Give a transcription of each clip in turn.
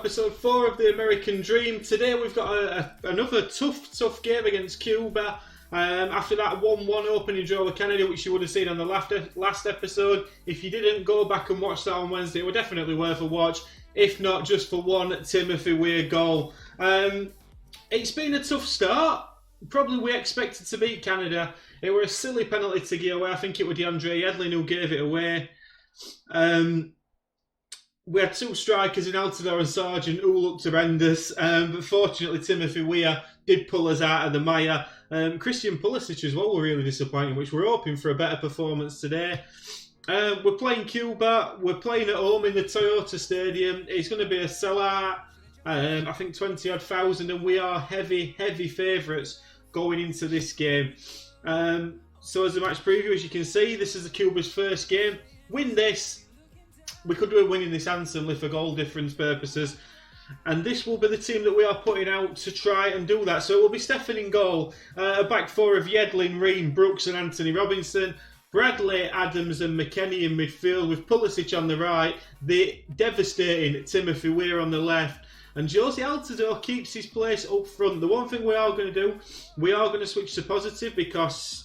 episode 4 of the American Dream. Today we've got another tough game against Cuba. After that 1-1 opening draw with Canada, which you would have seen on the last episode. If you didn't, go back and watch that on Wednesday. It was definitely worth a watch, if not just for one Timothy Weir goal. It's been a tough start. Probably we expected to beat Canada. It was a silly penalty to give away. I think it was DeAndre Yedlin who gave it away. We had two strikers in Altidore and Sargent who looked horrendous, but fortunately Timothy Weir did pull us out of the mire. Christian Pulisic as well were really disappointing, which we're hoping for a better performance today. We're playing Cuba, we're playing at home in the Toyota Stadium. It's going to be a sellout, I think 20-odd thousand, and we are heavy favourites going into this game. So as a match preview, as you can see, this is the Cuba's first game. Win this, we could do a win in this handsomely for goal difference purposes. And this will be the team that we are putting out to try and do that. So it will be Stefan in goal, a back four of Yedlin, Ream, Brooks and Anthony Robinson, Bradley, Adams and McKennie in midfield with Pulisic on the right, the devastating Timothy Weir on the left, and Josie Altidore keeps his place up front. The one thing we are going to do, we are going to switch to positive because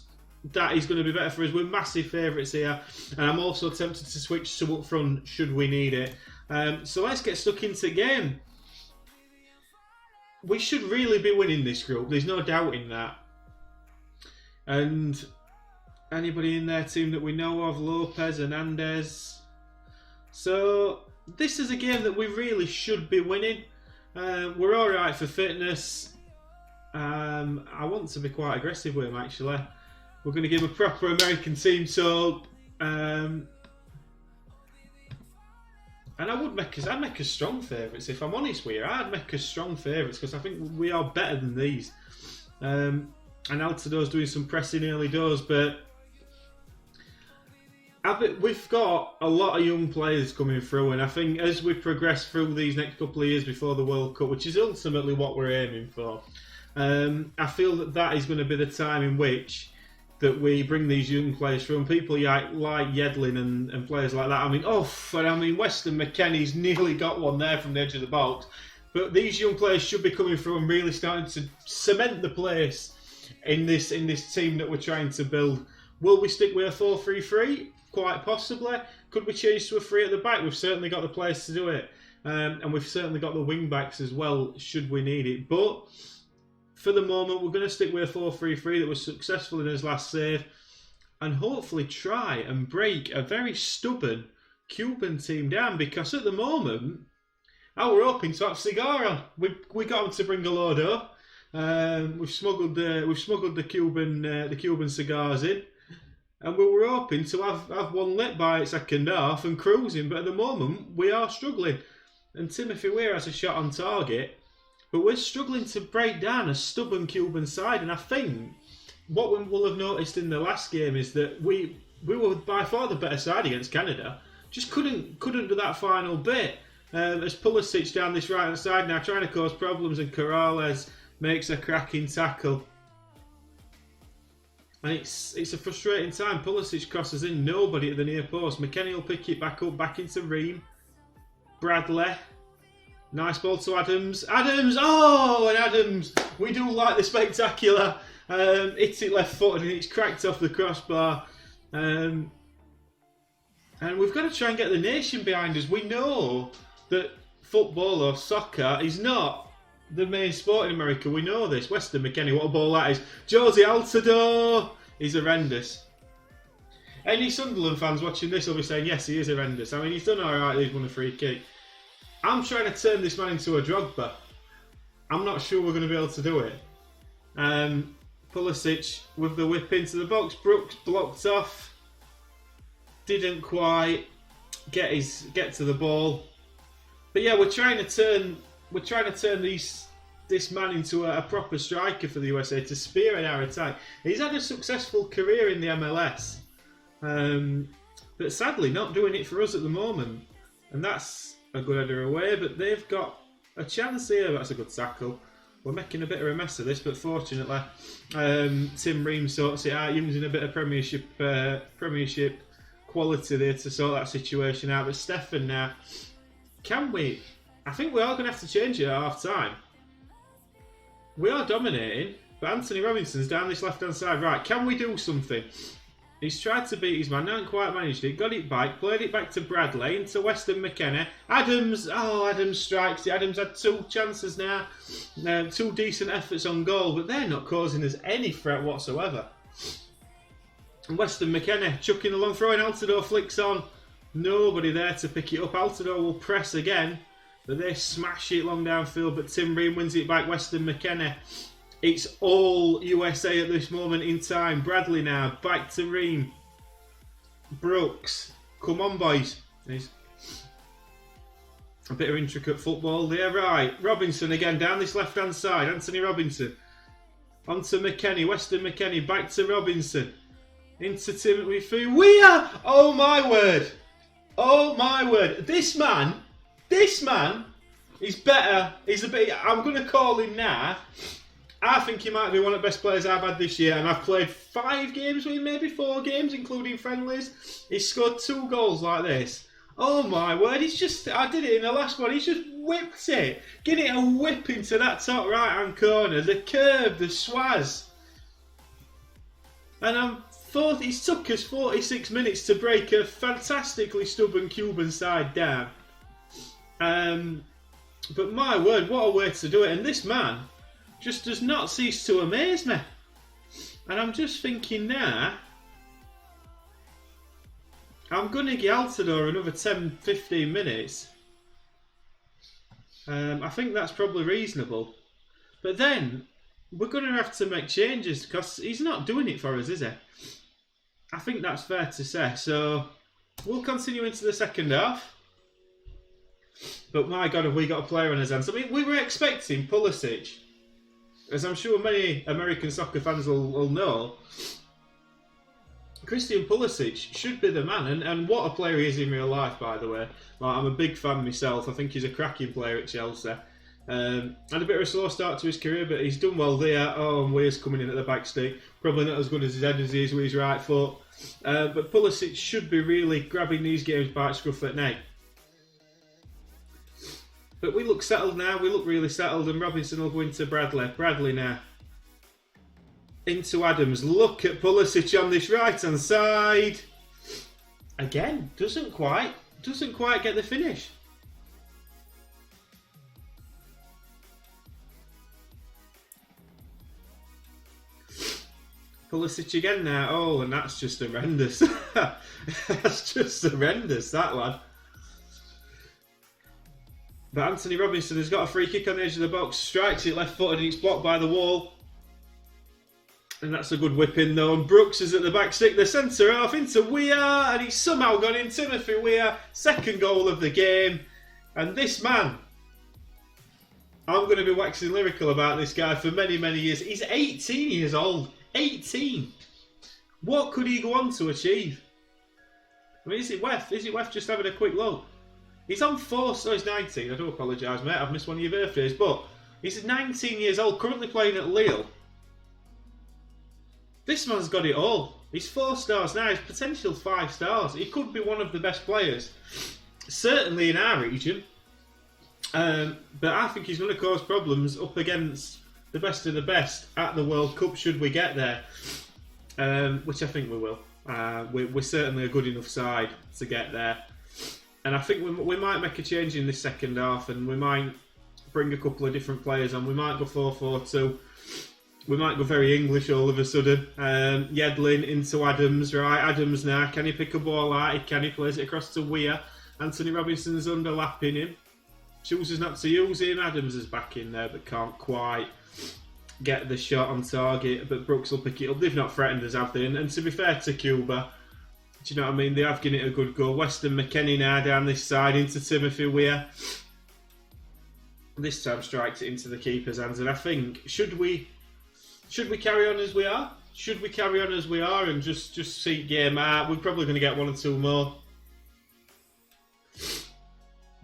that is going to be better for us. We're massive favourites here, and I'm also tempted to switch to up front should we need it. So let's get stuck into the game. We should really be winning this group. There's no doubt in that. And anybody in their team that we know of, Lopez, Hernandez. So this is a game that we really should be winning. We're all right for fitness. I want to be quite aggressive with him actually. We're going to give a proper American team talk. And I'd make us strong favourites. If I'm honest with you, I'd make us strong favourites because I think we are better than these. And Altidore's doing some pressing early doors, but we've got a lot of young players coming through, and I think as we progress through these next couple of years before the World Cup, which is ultimately what we're aiming for, I feel that is going to be the time in which that we bring these young players through, and people like Yedlin and players like that. Weston McKennie's nearly got one there from the edge of the box. But these young players should be coming through and really starting to cement the place in this team that we're trying to build. Will we stick with a 4-3-3? Quite possibly. Could we change to a 3 at the back? We've certainly got the players to do it. And we've certainly got the wing backs as well, should we need it. But for the moment, we're going to stick with a 4-3-3 that was successful in his last save and hopefully try and break a very stubborn Cuban team down, because at the moment, we're hoping to have Cigars on. We got him to bring a load up. We've smuggled the Cuban cigars in, and we were hoping to have one lit by its second half and cruising, but at the moment, we are struggling. And Timothy Weir has a shot on target, but we're struggling to break down a stubborn Cuban side. And I think what we will have noticed in the last game is that we were by far the better side against Canada. Just couldn't do that final bit. As Pulisic down this right hand side now trying to cause problems, and Corrales makes a cracking tackle. And it's a frustrating time. Pulisic crosses in, nobody at the near post. McKennie will pick it back up, back into Ream. Bradley. Nice ball to Adams. Adams! We do like the spectacular. Hits it left footed and it's cracked off the crossbar. And we've got to try and get the nation behind us. We know that football or soccer is not the main sport in America. We know this. Weston McKennie, what a ball that is. Josie Altidore is horrendous. Any Sunderland fans watching this will be saying, yes, he is horrendous. I mean, he's done alright, he's won a free kick. I'm trying to turn this man into a Drogba. I'm not sure we're going to be able to do it. Pulisic with the whip into the box. Brooks blocked off. Didn't quite get to the ball. But yeah, we're trying to turn this man into a proper striker for the USA to spearhead our attack. He's had a successful career in the MLS, but sadly not doing it for us at the moment. And that's a good header away, but they've got a chance here. That's a good tackle. We're making a bit of a mess of this, but fortunately, Tim Ream sorts it out, using a bit of Premiership quality there to sort that situation out. But Stefan now, can we I think we are going to have to change it at half time. We are dominating, but Anthony Robinson's down this left hand side. Right, can we do something? He's tried to beat his man, hasn't quite managed it. Got it back, played it back to Bradley, into Weston McKenna. Adams, Adams strikes it. Adams had 2 chances now. 2 decent efforts on goal, but they're not causing us any threat whatsoever. And Weston McKenna chucking along, throwing. Altidore flicks on. Nobody there to pick it up. Altidore will press again, but they smash it long downfield, but Tim Ream wins it back. Weston McKenna. It's all USA at this moment in time. Bradley now, back to Ream. Brooks. Come on, boys. There's a bit of intricate football there. Right, Robinson again down this left-hand side. Anthony Robinson. On to McKennie. Weston McKennie, back to Robinson. Into Timothy Weir. Oh, my word. Oh, my word. This man is better. He's a bit... I'm going to call him now. I think he might be one of the best players I've had this year, and I've played 5 games with him, maybe 4 games, including friendlies. He's scored 2 goals like this. Oh my word, he's just... I did it in the last one, he's just whipped it. Getting it a whip into that top right-hand corner. The curve, the swaz. And it took us 46 minutes to break a fantastically stubborn Cuban side down. But my word, what a way to do it. And this man just does not cease to amaze me. And I'm just thinking now, I'm going to give Altidore another 10-15 minutes. I think that's probably reasonable. But then, we're going to have to make changes because he's not doing it for us, is he? I think that's fair to say. So, we'll continue into the second half. But my God, have we got a player on his hands. I mean, we were expecting Pulisic, as I'm sure many American soccer fans will know. Christian Pulisic should be the man, and what a player he is in real life, by the way. I'm a big fan myself. I think he's a cracking player at Chelsea. Had a bit of a slow start to his career, but he's done well there. Oh, and Weir's coming in at the back stick. Probably not as good as his head as he is with his right foot. But Pulisic should be really grabbing these games by scruff at neck. But we look settled now. We look really settled, and Robinson will go into Bradley. Bradley now. Into Adams. Look at Pulisic on this right-hand side. Again, doesn't quite get the finish. Pulisic again now. Oh, and that's just horrendous. That's just horrendous, that lad. But Anthony Robinson has got a free kick on the edge of the box, strikes it left-footed, and it's blocked by the wall. And that's a good whip in though. And Brooks is at the back stick, the centre half into Weir, and he's somehow gone in. Timothy Weir, second goal of the game. And this man, I'm going to be waxing lyrical about this guy for many, many years. He's 18 years old. 18. What could he go on to achieve? I mean, is it Wef? Is it Wef just having a quick look? He's on 4, so he's 19. I do apologise, mate. I've missed one of your birthdays. But he's 19 years old, currently playing at Lille. This man's got it all. He's 4 stars now. He's potential 5 stars. He could be one of the best players, certainly in our region. But I think he's going to cause problems up against the best of the best at the World Cup, should we get there. Which I think we will. We're certainly a good enough side to get there. And I think we might make a change in this second half, and we might bring a couple of different players on. We might go 4-4-2. We might go very English all of a sudden. Yedlin into Adams, right? Adams now. Can he pick a ball out? Can he plays it across to Weir? Anthony Robinson's underlapping him. Chooses not to use him. Adams is back in there, but can't quite get the shot on target. But Brooks will pick it up. They've not threatened us, have they? And to be fair to Cuba, do you know what I mean? They have given it a good go. Weston McKennie now down this side into Timothy Weir. This time strikes it into the keeper's hands. And I think, should we carry on as we are? Should we carry on as we are and just see game out? We're probably going to get 1 or 2 more.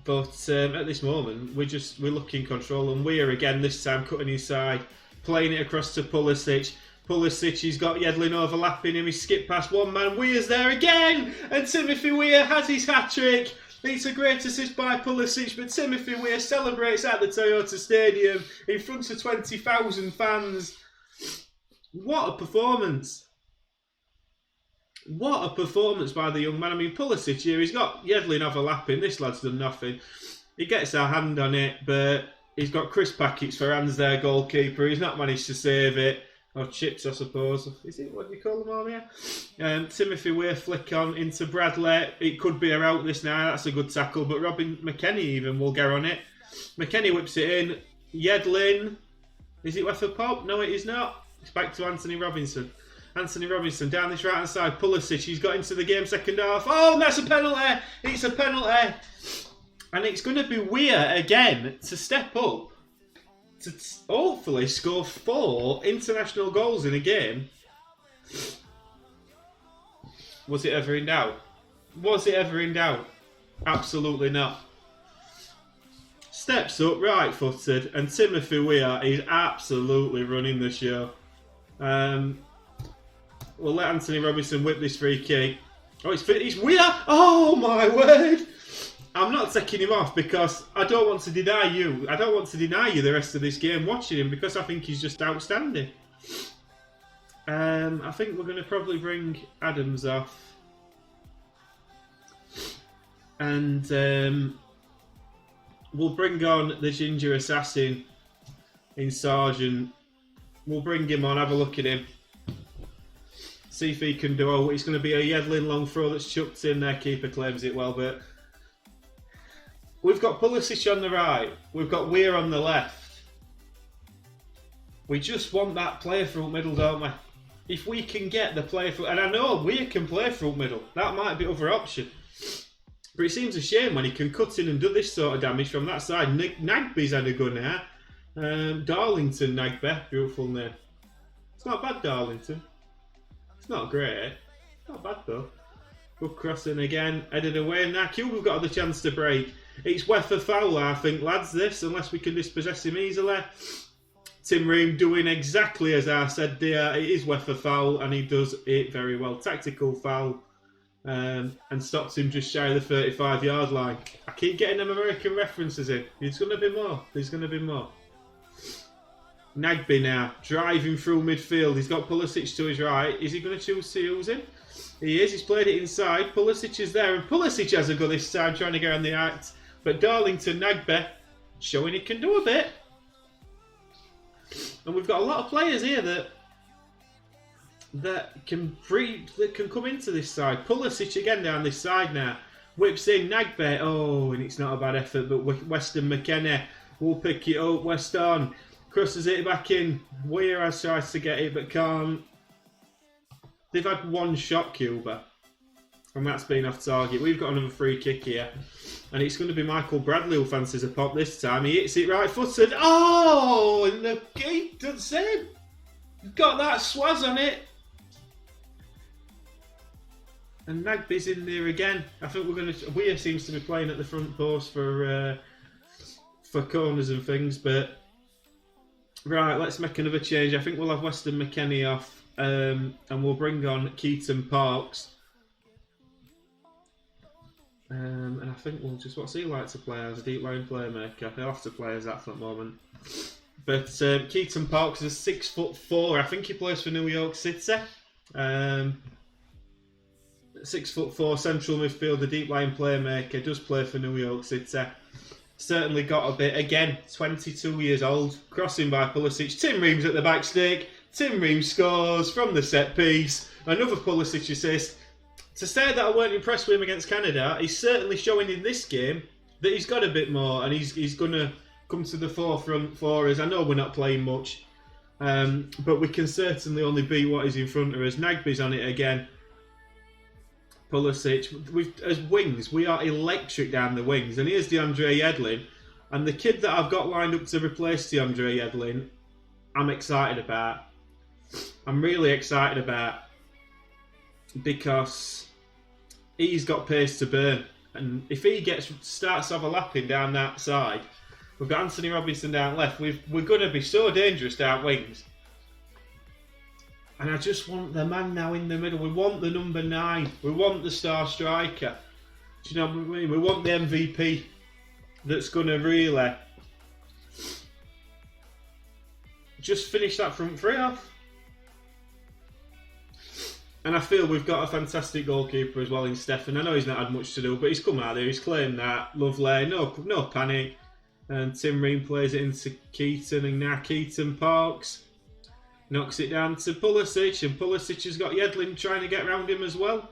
But at this moment, we're looking in control. And Weir again, this time cutting his side, playing it across to Pulisic. Pulisic, he's got Yedlin overlapping him. He skipped past one man. Weir's there again, and Timothy Weir has his hat trick. It's a great assist by Pulisic, but Timothy Weah celebrates at the Toyota Stadium in front of 20,000 fans. What a performance. What a performance by the young man. I mean, Pulisic here, he's got Yedlin overlapping. This lad's done nothing. He gets a hand on it, but he's got crisp packets for hands there, goalkeeper. He's not managed to save it. Or chips, I suppose. Is it? What do you call them on here? Timothy Weah flick on into Bradley. It could be a out this now. That's a good tackle. But Robin McKennie even will get on it. McKennie whips it in. Yedlin. Is it worth a pop? No, it is not. It's back to Anthony Robinson. Anthony Robinson down this right hand side. Pulisic. He's got into the game second half. Oh, that's a penalty. It's a penalty. And it's going to be Weah again to step up to hopefully score 4 international goals in a game. Was it ever in doubt? Was it ever in doubt? Absolutely not. Steps up, right-footed, and Timothy Weah is absolutely running the show. We'll let Anthony Robinson whip this free kick. Oh, it's Weah! Oh my word! I'm not taking him off because I don't want to deny you. I don't want to deny you the rest of this game watching him because I think he's just outstanding. I think we're going to probably bring Adams off. And we'll bring on the ginger assassin in Sargent. We'll bring him on, have a look at him. See if he can do. Oh, it's going to be a Yedlin long throw that's chucked in there. Keeper claims it well, but we've got Pulisic on the right. We've got Weah on the left. We just want that player front middle, don't we? If we can get the player front... And I know Weah can play front middle. That might be other option. But it seems a shame when he can cut in and do this sort of damage from that side. Nagby's had a go now. Darlington Nagby. Beautiful name. It's not bad, Darlington. It's not great. Not bad, though. Good crossing again. Headed away. Now Cuba's got the chance to break. It's worth a foul, I think, lads, this, unless we can dispossess him easily. Tim Ream doing exactly as I said there. It is worth a foul, and he does it very well. Tactical foul, and stops him just shy of the 35-yard line. I keep getting them American references in. There's going to be more. There's going to be more. Nagby now, driving through midfield. He's got Pulisic to his right. Is he going to choose to use him? He is. He's played it inside. Pulisic is there, and Pulisic has a go this time, trying to get on the act. But Darlington Nagby showing he can do a bit. And we've got a lot of players here that can come into this side. Pulisic again down this side now. Whips in Nagby. Oh, and it's not a bad effort, but Weston McKennie will pick it up. Weston crosses it back in. Weah has tried to get it, but can't. They've had one shot, Cuba, and that's been off target. We've got another free kick here, and it's going to be Michael Bradley who fancies a pop this time. He hits it right-footed. Oh, and the keeper does the same. Got that swaz on it. And Nagby's in there again. I think we're going to... Weah seems to be playing at the front post for corners and things, but... Right, let's make another change. I think we'll have Weston McKennie off. And we'll bring on Keaton Parks. And I think we'll just... What's he like to play as? A deep line playmaker. He'll have to play as that for the moment. But Keaton Parks is 6'4". I think he plays for New York City. 6'4" central midfielder, deep line playmaker. Does play for New York City. Certainly got a bit. Again, 22 years old. Crossing by Pulisic. Tim Ream's at the back stick. Tim Ream scores from the set piece. Another Pulisic assist. To say that I weren't impressed with him against Canada, he's certainly showing in this game that he's got a bit more, and he's going to come to the forefront for us. I know we're not playing much, but we can certainly only beat what is in front of us. Nagby's on it again. Pulisic. As wings, we are electric down the wings. And here's DeAndre Yedlin. And the kid that I've got lined up to replace DeAndre Yedlin, I'm excited about. I'm really excited about, because he's got pace to burn. And if he starts overlapping down that side, we've got Anthony Robinson down left. We're going to be so dangerous down wings. And I just want the man now in the middle. We want the number 9. We want the star striker. Do you know what I mean? We want the MVP that's going to really just finish that front three off. And I feel we've got a fantastic goalkeeper as well in Stefan. I know he's not had much to do, but he's come out there, he's claimed that. Lovely, no panic. And Tim Ream plays it into Keaton, and now Keaton parks. Knocks it down to Pulisic, and Pulisic has got Yedlin trying to get around him as well.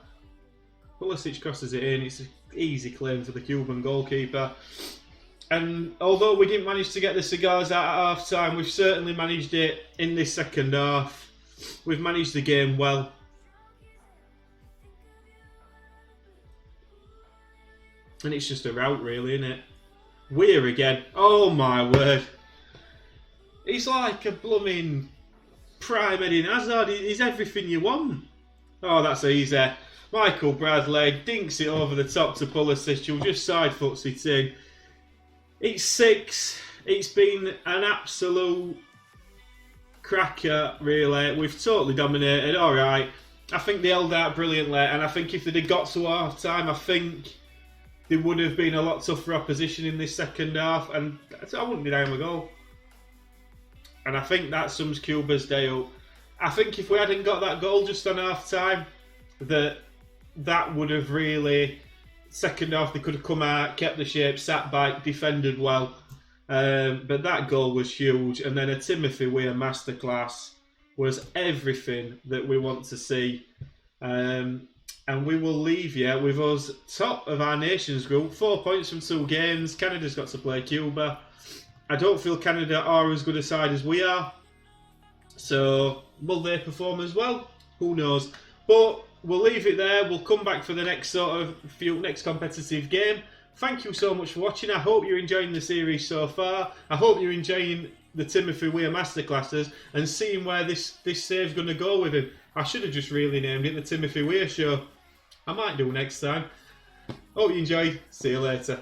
Pulisic crosses it in. It's an easy claim for the Cuban goalkeeper. And although we didn't manage to get the Cigars out at half time, we've certainly managed it in this second half. We've managed the game well. And it's just a rout, really, isn't it? Weir again. Oh my word. He's like a blooming prime Eden Hazard. He's everything you want. Oh, that's easy. Michael Bradley dinks it over the top to Pulisic, who just side foots it in. It's 6. It's been an absolute cracker, really. We've totally dominated. All right. I think they held out brilliantly, and I think if they'd have got to half time, I think there would have been a lot tougher opposition in this second half, and I wouldn't deny them a goal. And I think that sums Cuba's day up. I think if we hadn't got that goal just on half time, that would have really, second half they could have come out, kept the shape, sat back, defended well. But that goal was huge, and then a Timothy Weir masterclass was everything that we want to see. And we will leave you with us top of our nations group, 4 points from 2 games. Canada's got to play Cuba. I don't feel Canada are as good a side as we are. So will they perform as well? Who knows? But we'll leave it there. We'll come back for the next next competitive game. Thank you so much for watching. I hope you're enjoying the series so far. I hope you're enjoying the Timothy Weir masterclasses and seeing where this save's going to go with him. I should have just really named it the Timothy Weir Show. I might do next time. Hope you enjoyed. See you later.